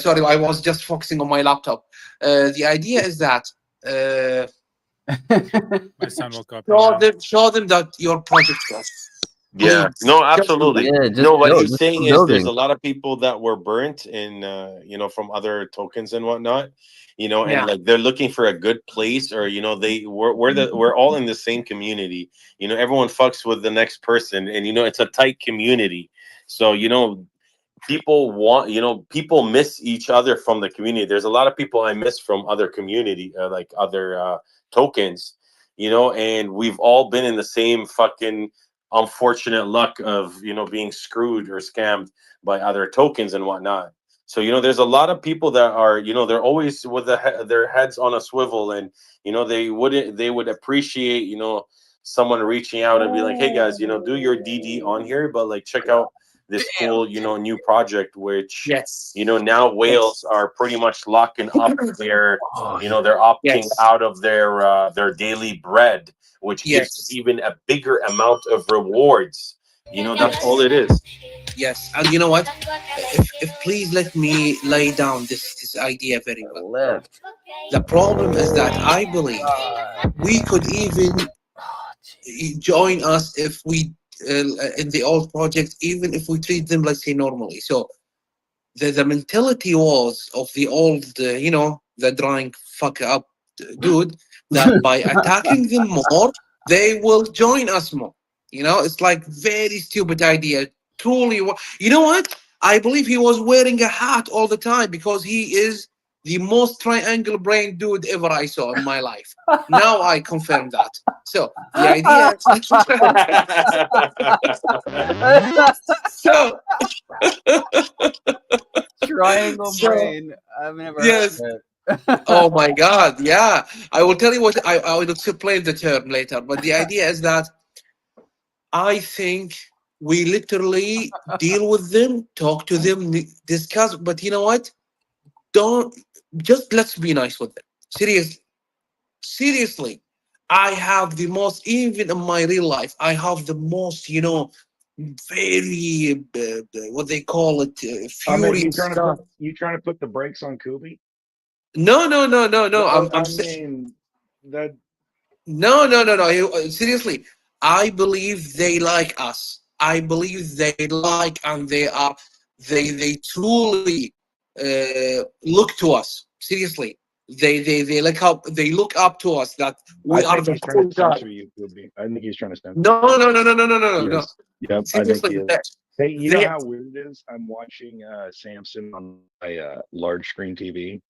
Sorry, I was just focusing on my laptop. The idea is that My son woke up. show them that your project was. yeah, Please. no, absolutely. yeah, just No, what build, he's just saying keep is there's building. a lot of people that were burnt in, from other tokens and whatnot, and Yeah. like they're looking for a good place, or we're all in the same community. Everyone fucks with the next person, and it's a tight community. So people miss each other from the community. There's a lot of people I miss from other community, like other tokens, and we've all been in the same fucking unfortunate luck of being screwed or scammed by other tokens and whatnot. So there's a lot of people that are they're always with their heads on a swivel, and they would appreciate someone reaching out and be like, hey guys, do your DD on here, but like check out this cool new project, which Yes. now whales are pretty much locking up their they're opting Yes. out of their daily bread, which gives Yes. even a bigger amount of rewards. That's all it is. Yes. And you know what? If please let me lay down this idea very well. Left. The problem is that I believe we could even join us if we in the old project, even if we treat them, let's say, normally. So the mentality was of the old, the drawing fuck up dude, that by attacking them more, they will join us more. It's like very stupid idea. Truly, you know what? I believe he was wearing a hat all the time because he is the most triangle brain dude ever I saw in my life. Now I confirm that. So the idea. So Triangle So, brain. I've never yes. heard that. Oh my God! Yeah, I will tell you what I will explain the term later. But the idea is that I think we literally deal with them, talk to them, discuss. But you know what? Don't just let's be nice with them. Seriously, I have the most, even in my real life, I have the most, very what they call it, I mean, fury stuff. you trying to put the brakes on Kubi? No, no, no, no, no. I mean, that No, no, no, no. Seriously, I believe they like us. I believe they like, and they truly look to us. Seriously, they look up to us that I we are think the he's trying cool to guy. censor you, Kubi. I think he's trying to censor. No, no, no, no, no, no, no, He no. is. Yep, I think he Seriously, is. Hey, you know they, how weird it is? I'm watching Samson on my large screen TV.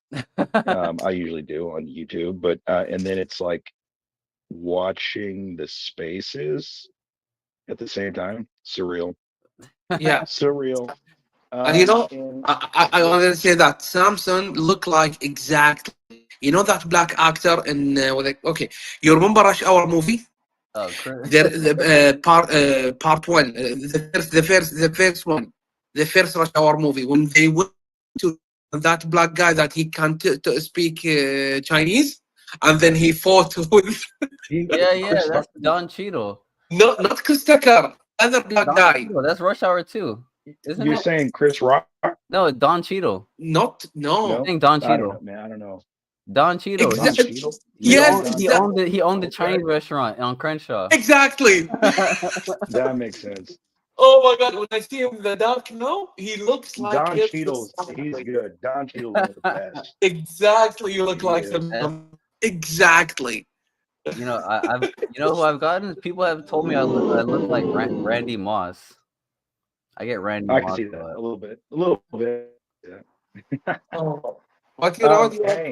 I usually do on YouTube, but and then it's like watching the spaces at the same time. Surreal. yeah. Surreal. And And I want to say that Samson looked like exactly, that black actor in okay, you remember Rush Hour movie? Oh, Chris. The part one, the first one, the first Rush Hour movie, when they went to that black guy that he can't to speak Chinese, and then he fought with Yeah, that's Don Cheadle. not Chris Tucker, other black Don guy, Cheadle, that's Rush Hour 2, isn't you're it? saying Chris Rock? No, Don Cheadle. not no. I think Don I don't know, Cheadle. man. I don't know. Don Cheadle. Don Exactly. Cheadle? Yes, He owned the Chinese restaurant on Crenshaw. exactly. That makes sense. Oh my God! When I see him in the dark, he looks like Don him. Cheadle's he's good. Don Cheadle's one of the best. Exactly, you look He like is. him. Exactly. I've who I've gotten. People have told me I look like Randy Moss. I get Randy I can Moss see a that lot. a little bit. Yeah. Oh. What you know? Hey,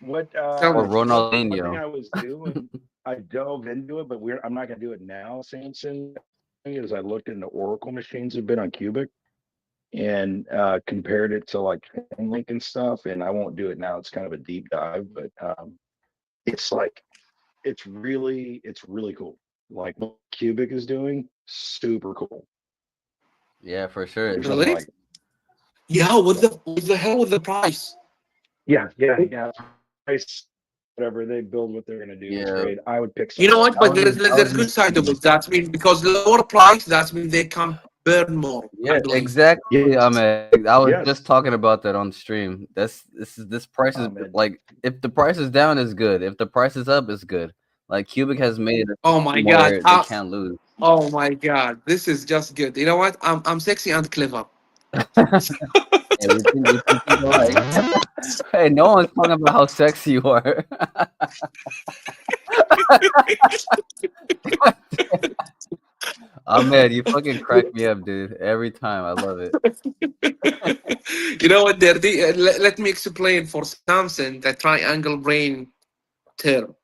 What Tell Or me. one thing Ronaldinho. I was doing, I dove into it, but I'm not gonna do it now, Samson. Is I looked into Oracle machines have been on Qubic and compared it to like Link and stuff, and I won't do it now. It's kind of a deep dive, but it's like it's really cool. Like what Qubic is doing, super cool. Yeah, for sure. There's some Really? like Yeah. What the hell with the price? yeah. Price, whatever they build, what they're gonna do, it's Yeah. great. I would pick You some know of what? that. But I there's was good just side of it. That means because lower price, that means they can burn more. I yeah, believe. exactly. Yes. I was Yes. just talking about that on stream. This price is Ahmed. like if the price is down, it's good. If the price is up, it's good. Like Cubic has made it Oh my God. where they can't lose. Oh my God. This is just good. You know what? I'm sexy and clever. Hey, we think alike. Hey, no one's talking about how sexy you are. Ahmed, you fucking crack me up, dude. Every time. I love it. You know what, Dirty? Let me explain for Samson the triangle brain term.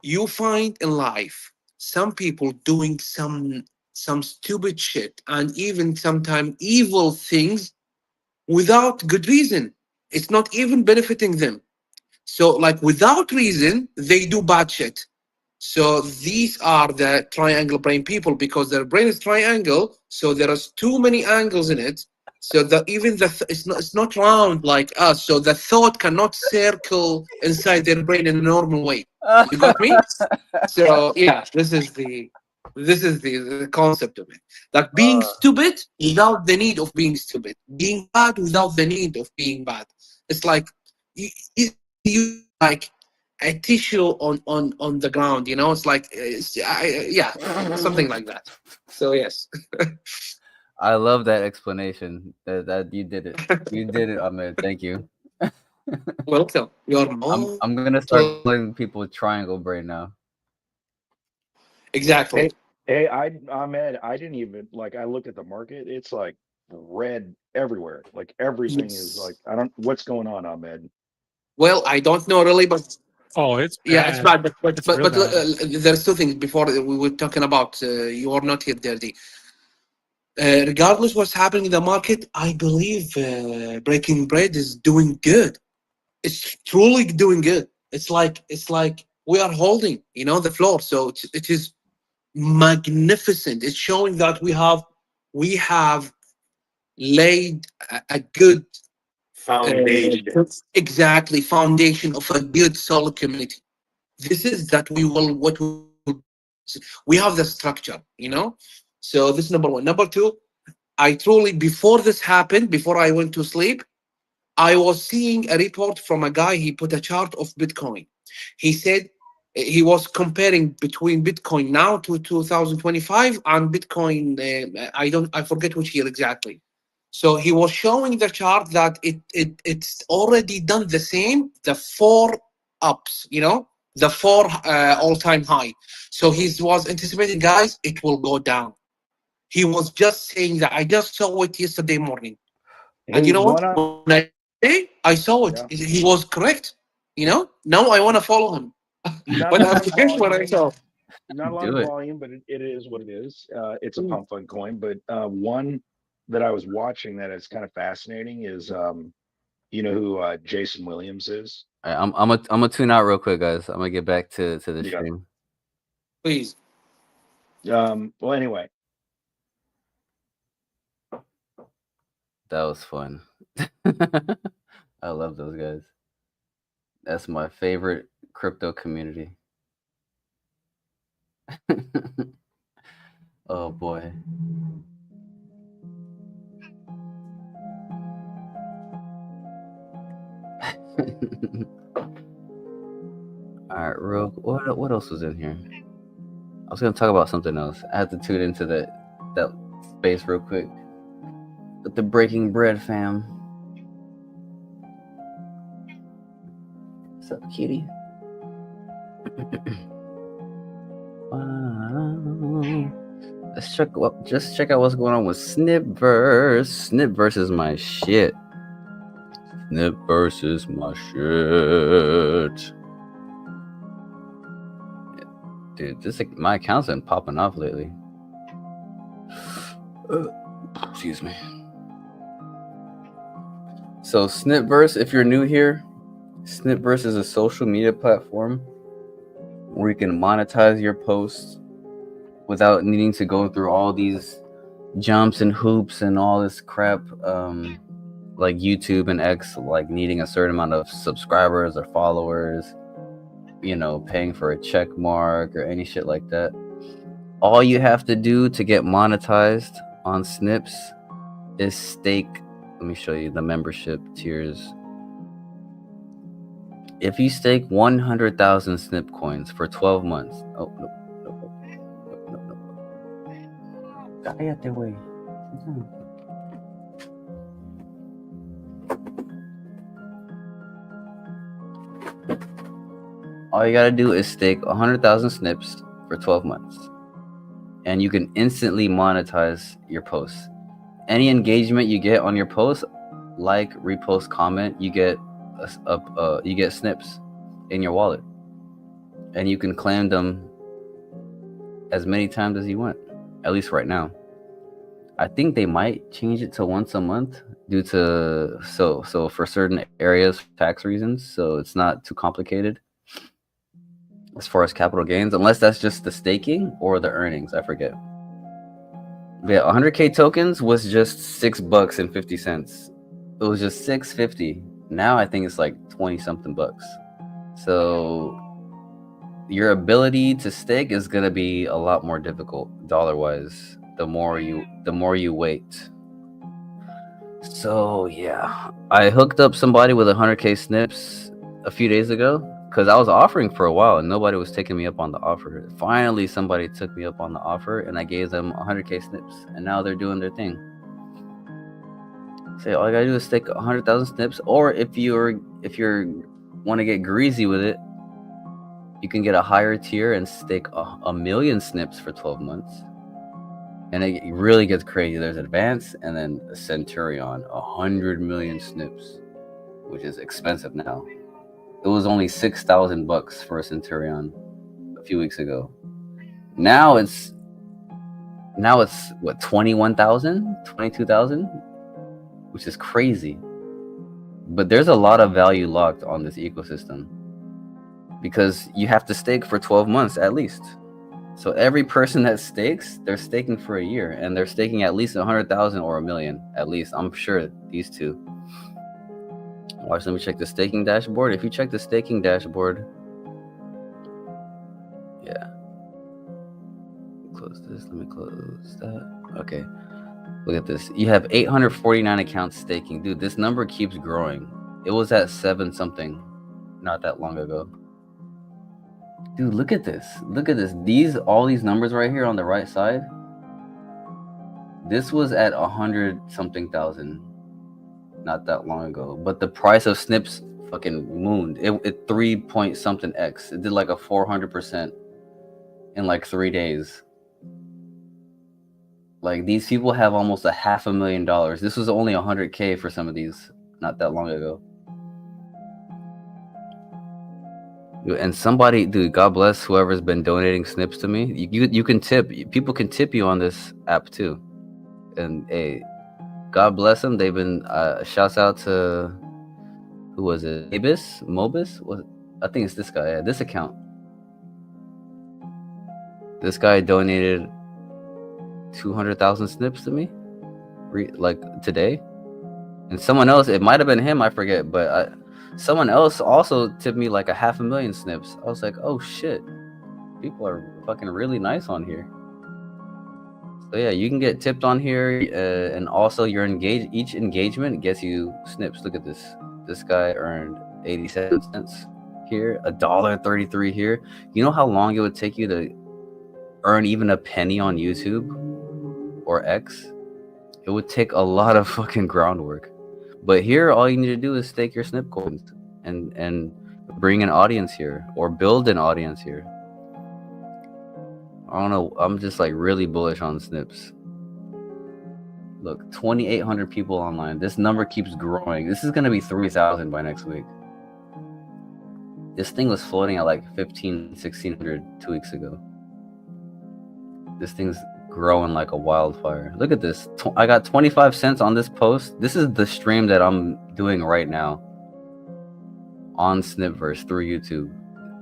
You find in life some people doing some stupid shit and even sometimes evil things without good reason. It's not even benefiting them. So, like, without reason, they do bad shit. So these are the triangle brain people because their brain is triangle. So there is too many angles in it. So that even it's not round like us. So the thought cannot circle inside their brain in a normal way. You got me? So yeah, this is the concept of it. Like being stupid without the need of being stupid, being bad without the need of being bad. It's like you like a tissue on the ground. You know, it's like yeah, something like that. So yes, I love that explanation. That you did it. You did it, Ahmed. Thank you. welcome. You're I'm gonna start calling people triangle brain now. exactly. Hey, Ahmed, I didn't even like. I looked at the market. It's like red everywhere. Like everything is like. I don't. What's going on, Ahmed? Well, I don't know really, but Oh, it's yeah, it's bad. bad. But It's real bad. there's two things before we were talking about. You are not here, Dirty. Regardless what's happening in the market, I believe Breaking Bread is doing good. It's truly doing good. It's like we are holding, the floor. So it is magnificent. It's showing that we have laid a good exactly foundation of a good solid community. This is that we have the structure. So this is number one. Number two, I truly before this happened, before I went to sleep, I was seeing a report from a guy. He put a chart of Bitcoin. He said he was comparing between Bitcoin now to 2025 and Bitcoin. I forget which year exactly. So he was showing the chart that it's already done the same, the four ups, the four all-time high. So he was anticipating, guys, it will go down. He was just saying that. I just saw it yesterday morning. And Hey, you know what? When I saw it, yeah. he was correct. Now I want to follow him. Not But a lot I of forget what I volume. saw. Not a lot Do of it. volume, but it is what it is. It's a pump fund coin. But one that I was watching that is kind of fascinating is you know who Jason Williams is? All right, I'm gonna tune out real quick, guys. I'm gonna get back to the Yeah. stream. Please. Well, anyway, That was fun. I love those guys. That's my favorite crypto community. Oh boy. All right, real. What else was in here? I was gonna talk about something else. I had to tune into that space real quick. With the Breaking Bread fam. What's up, cutie? Let's just check out what's going on with Snipverse. Snipverse is my shit. Snipverse is my shit. Dude, my account's been popping off lately. Excuse me. So Snipverse, if you're new here, Snipverse is a social media platform where you can monetize your posts without needing to go through all these jumps and hoops and all this crap, like YouTube and X, like needing a certain amount of subscribers or followers, paying for a check mark or any shit like that. All you have to do to get monetized on Snips is stake. Let me show you the membership tiers. If you stake 100,000 Snip coins for 12 months. Oh, no. Cállate, güey. All you gotta do is stake 100,000 Snips for 12 months. And you can instantly monetize your posts. Any engagement you get on your post, like, repost, comment, you get Snips in your wallet. And you can claim them as many times as you want. At least right now. I think they might change it to once a month due to so for certain areas, tax reasons, so it's not too complicated as far as capital gains, unless that's just the staking or the earnings, I forget. But yeah, 100k tokens was just $6.50. It was just $6.50. Now I think it's like 20 something bucks. So your ability to stake is gonna be a lot more difficult dollar-wise the more you wait. So yeah, I hooked up somebody with 100k Snips a few days ago because I was offering for a while and nobody was taking me up on the offer. Finally, somebody took me up on the offer and I gave them 100k Snips, and now they're doing their thing. So all you gotta do is stake 100,000 Snips, or if you're want to get greasy with it, you can get a higher tier and stake a million Snips for 12 months. And it really gets crazy. There's Advanced and then a Centurion, 100 million Snips, which is expensive now. It was only $6,000 for a Centurion a few weeks ago. Now it's what, 21,000, 22,000, which is crazy. But there's a lot of value locked on this ecosystem because you have to stake for 12 months at least. So every person that stakes, they're staking for a year, and they're staking at least 100,000 or a million, at least. I'm sure these two. Watch, let me check the staking dashboard. If you check the staking dashboard, yeah. Close this. Let me close that. Okay. Look at this. You have 849 accounts staking. Dude, this number keeps growing. It was at 7 something not that long ago. Dude, look at this. Look at this. All these numbers right here on the right side. This was at 100 something thousand not that long ago. But the price of Snips fucking mooned. It 3 point something X. It did like a 400% in like 3 days. Like, these people have almost $500,000. This was only 100k for some of these not that long ago. And somebody, dude, God bless whoever's been donating Snips to me. You can tip. People can tip you on this app too. And hey, God bless them. They've been shouts out to, who was it? Mobus? I think it's this guy. Yeah, this account. This guy donated 200,000 Snips to me, like today. And someone else, it might have been him, I forget, but someone else also tipped me like 500,000 Snips. I was like, oh shit, people are fucking really nice on here. So yeah, you can get tipped on here, and also your each engagement gets you Snips. Look at this. This guy earned 87 cents here, $1.33 here. You know how long it would take you to earn even a penny on YouTube or X? It would take a lot of fucking groundwork. But here, all you need to do is stake your Snip coins and bring an audience here or build an audience here. I don't know. I'm just like really bullish on Snips. Look, 2,800 people online. This number keeps growing. This is gonna be 3,000 by next week. This thing was floating at like 1,600 2 weeks ago. This thing's growing like a wildfire. Look at this. I got 25 cents on this post. This is the stream that I'm doing right now on Snipverse through YouTube.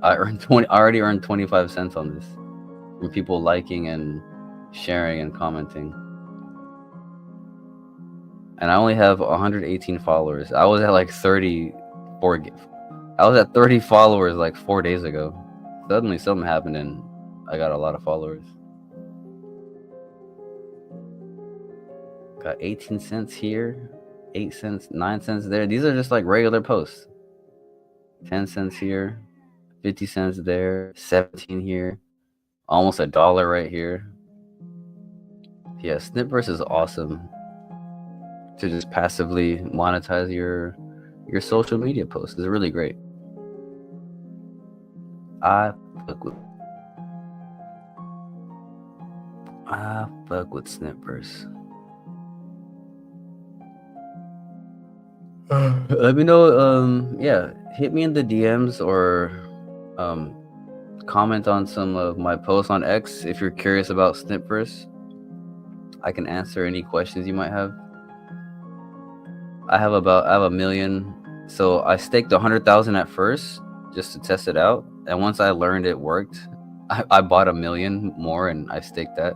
I already earned 25 cents on this from people liking and sharing and commenting. And I only have 118 followers. I was at like 34. I was at 30 followers like 4 days ago. Suddenly something happened and I got a lot of followers. Got 18 cents here, 8 cents, 9 cents there. These are just like regular posts. 10 cents here, 50 cents there, 17 here, almost $1 right here. Yeah, Snipverse is awesome to just passively monetize your social media posts. It's really great. I fuck with Snipverse. Let me know. Yeah, hit me in the DMs or comment on some of my posts on X if you're curious about Snipverse. I can answer any questions you might have. I have a million, so I staked 100,000 at first just to test it out, and once I learned it worked, I bought 1 million more and I staked that.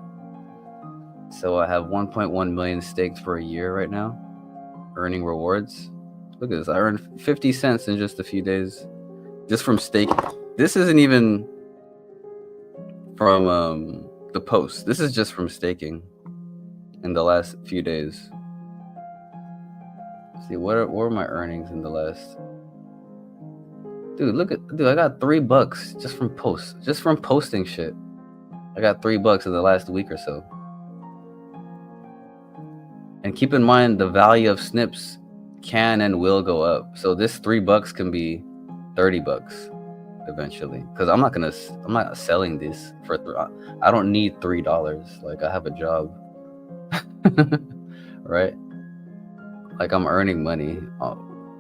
So I have 1.1 million staked for a year right now, earning rewards. Look at this. I earned 50 cents in just a few days just from staking. This isn't even from the post. This is just from staking in the last few days. Let's see, what are my earnings in the last? Dude, I got $3 just from posts. Just from posting shit. I got $3 in the last week or so. And keep in mind, the value of snips can and will go up. So this $3 can be $30 eventually. Because I'm not selling this for I don't need $3. Like, I have a job. Right? Like, I'm earning money,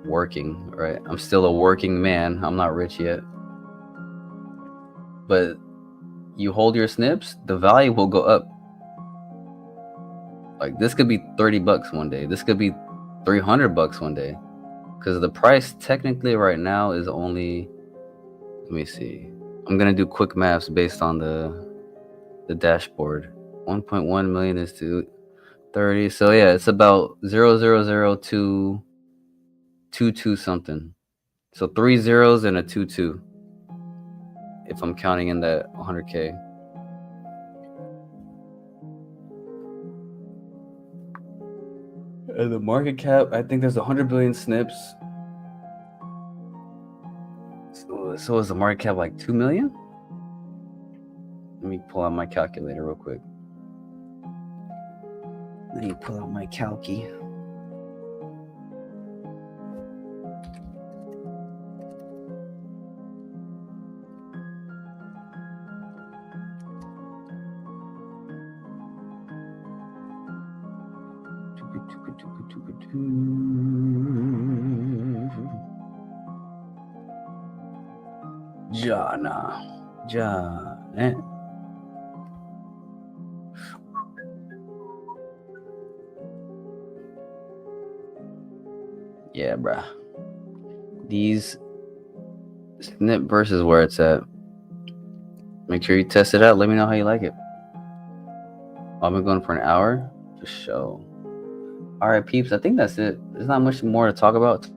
working, right? I'm still a working man. I'm not rich yet. But you hold your snips, the value will go up. Like, this could be $30 one day. This could be $300 one day. Because the price technically right now is only, let me see. I'm going to do quick maths based on the dashboard. 1.1 million is to 30. So yeah, it's about 0.00222 something. So 3 zeros and a 22. If I'm counting in that 100K. And the market cap, I think there's 100 billion snips. So is the market cap like 2 million? Let me pull out my calculator real quick. Let me pull out my calci. Yeah, bruh. These Snipverse is where it's at. Make sure you test it out. Let me know how you like it. I've been going for an hour. Just show. All right, peeps. I think that's it. There's not much more to talk about.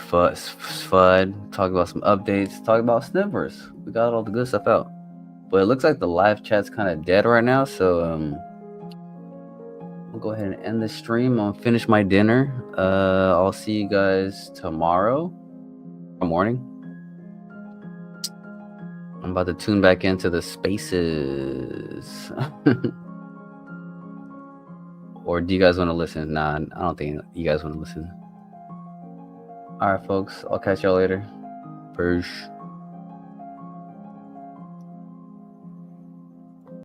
FUD. Talk about some updates. Talk about Snipverse. We got all the good stuff out. But it looks like the live chat's kind of dead right now. So I'll go ahead and end the stream. I'll finish my dinner. I'll see you guys tomorrow morning. I'm about to tune back into the spaces. Or do you guys want to listen? Nah, I don't think you guys want to listen. All right, folks. I'll catch y'all later. Peace.